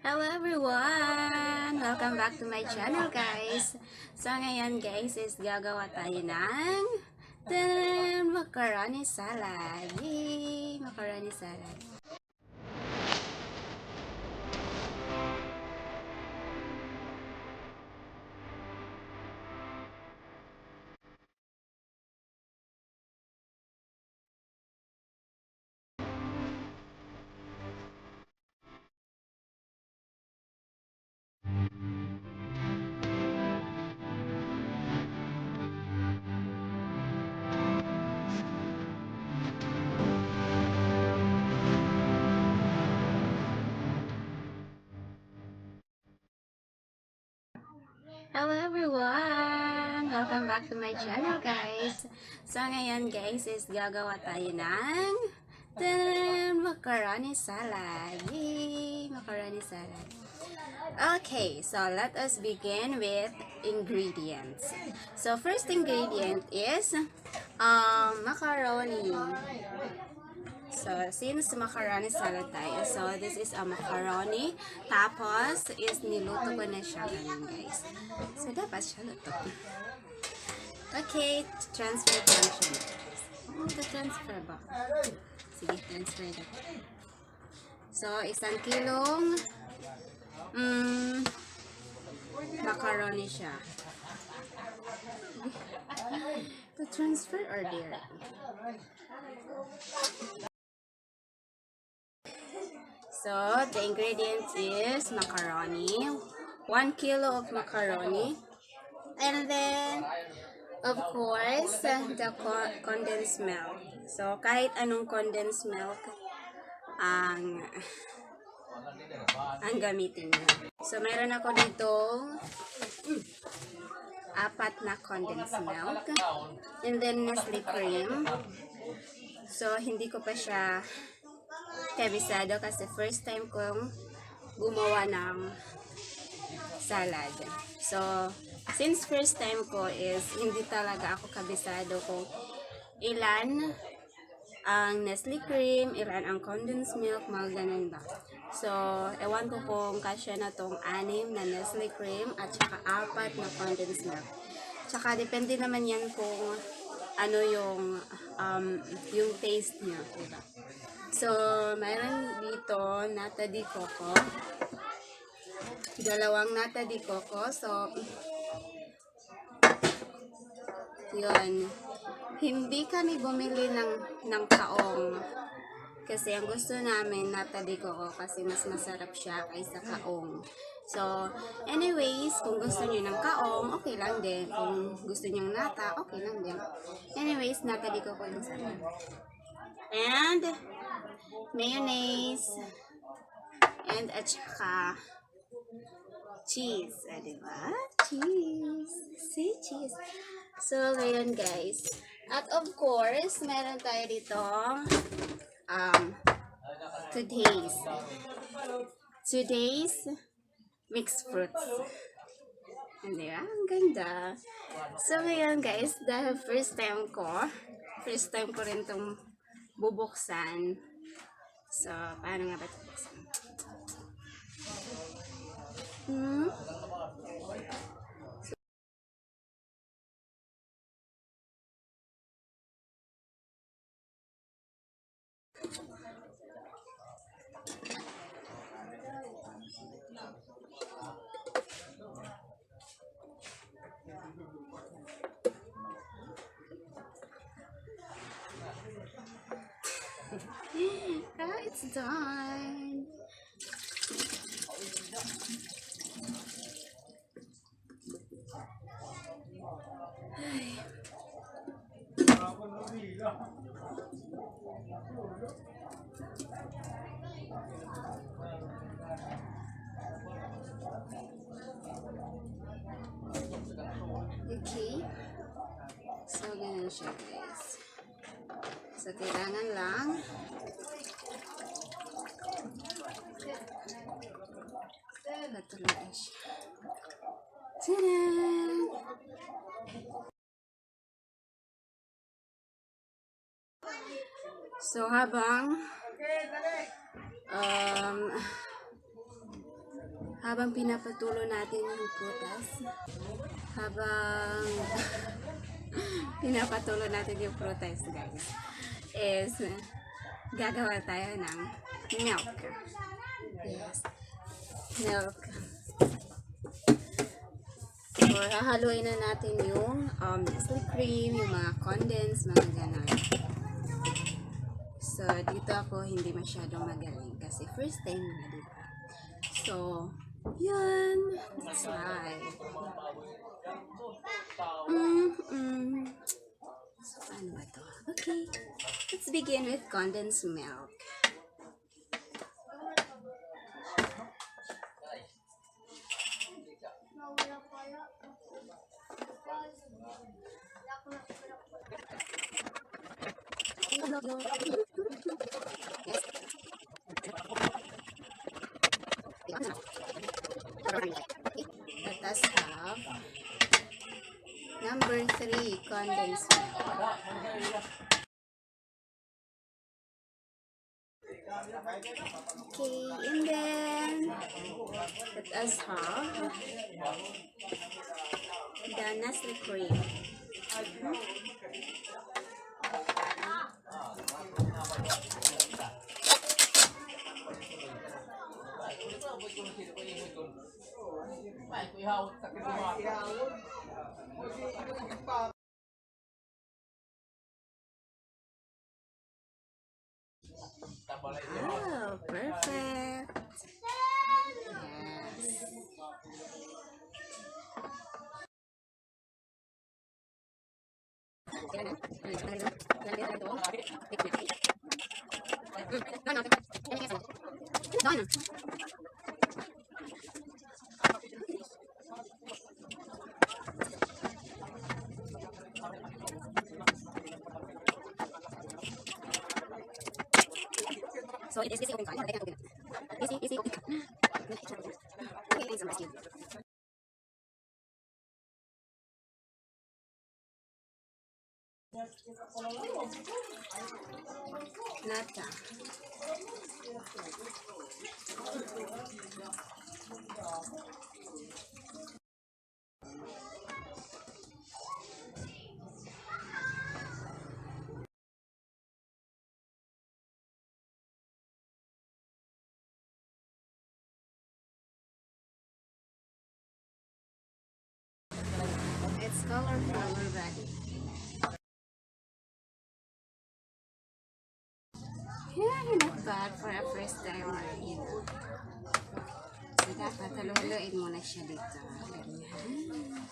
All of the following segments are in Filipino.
Hello everyone! Welcome back to my channel guys! So ngayon guys is gagawa tayo ng macaroni salad! Yay! Macaroni salad! Hello everyone! Welcome back to my channel guys! So ngayon guys is gagawa tayo ng macaroni salad! Yay! Macaroni salad! Okay, so let us begin with ingredients. So first ingredient is macaroni. So since macaroni salad tayo, so this is a macaroni. Tapos is niluto ko na siya ganun guys. So dapat siya luto. Okay, transfer function. Transfer ba? Sige, transfer na. So 1 kilong macaroni siya. To transfer or there? So the ingredients is macaroni, 1 kilo of macaroni, and then of course the condensed milk. So kahit anong condensed milk ang gamitin niyo. So meron ako dito 4 na condensed milk, and then Nestle cream. So hindi ko pa siya kabisado kasi first time kong gumawa ng salad. So since first time ko is hindi talaga ako kabisado kung ilan ang Nestle cream, ilan ang condensed milk, mga ganun ba. So ewan ko kung kasya na tong 6 na Nestle cream at saka 4 na condensed milk. Tsaka depende naman yan kung ano yung taste niya, diba? So mayroon dito nata di coco, 2 nata di coco. So yun, hindi kami bumili ng kaong kasi ang gusto namin nata di coco kasi mas masarap siya kaysa kaong. So anyways, kung gusto niyo ng kaong, okay lang din. Kung gusto niyo ng nata, okay lang din. Anyways, nata di coco yung sarap. And mayonnaise, and at saka cheese, diba? Cheese. See, cheese. So, ngayon guys. At of course, meron tayo dito today's mixed fruits. Diba? Ang ganda. So, ngayon guys, dahil first time ko rin itong bubuksan. So, paano nga ba ito buksan? It's done. Okay. So, ganun siya guys. So, kailangan lang natulaga siya. Tada! So, habang habang pinapatulo natin yung prutas, habang pinapatulo natin yung prutas, guys, is gagawa tayo ng milk. Yes, milk. So, hahaluin na natin yung Nestle cream, yung mga condensed, mga ganon. So, dito ako hindi masyadong magaling kasi first time na, diba? So, yan. That's right. So, ano ba to? Okay. Let's begin with condensed milk. Let us have number 3, condensed milk. Okay, and then let us have the Nestle cream. Oh, perfect. Yes. Done. So it is easy open card. I can open it. Easy open card. Okay, thanks, rescue. Nata. It's colorful already. Yeah, not bad for a first time, you know. So, dapat halu-haluin mo na siya dito. Ganyan.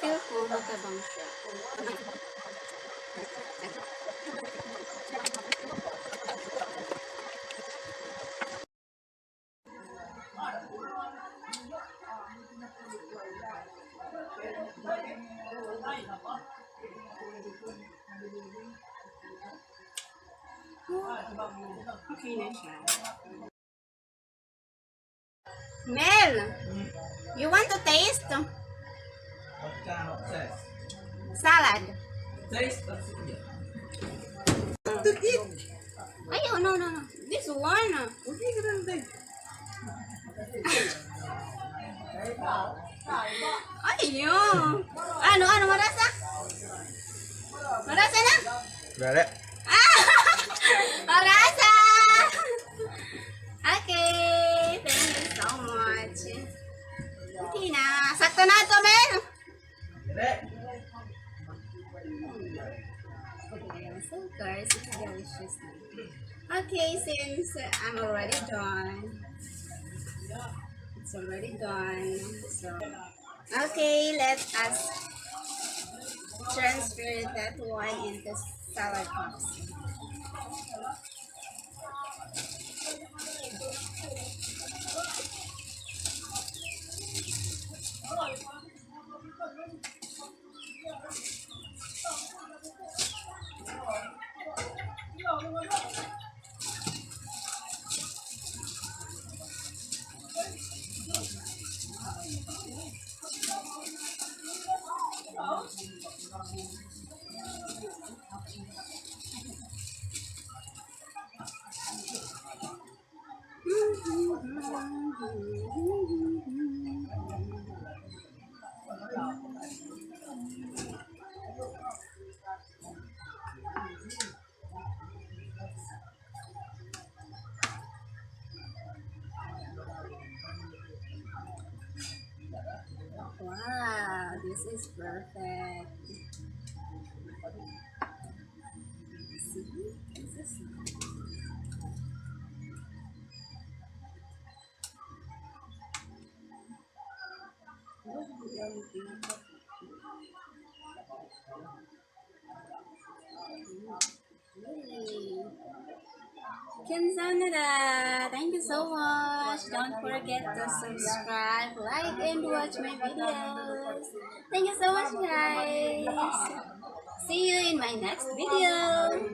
Feel ko matabang siya. Okay na siya. Mel, you want to taste? What kind of taste? Salad. Taste? Ay, oh, no. This one. Okay, grande. Ay, yun. Ano, marasa? Marasa na? Dale. Ah! Marasa! Okay, thank you so much. Okay na. Sakto na ito, men. Yes, of course, it's delicious. Okay, since I'm already done, it's already done. So, okay, let us transfer that one into salad cups. Perfect. See? This is Kamsahamnida. Thank you so much. Don't forget to subscribe, like, and watch my videos. Thank you so much, guys. See you in my next video.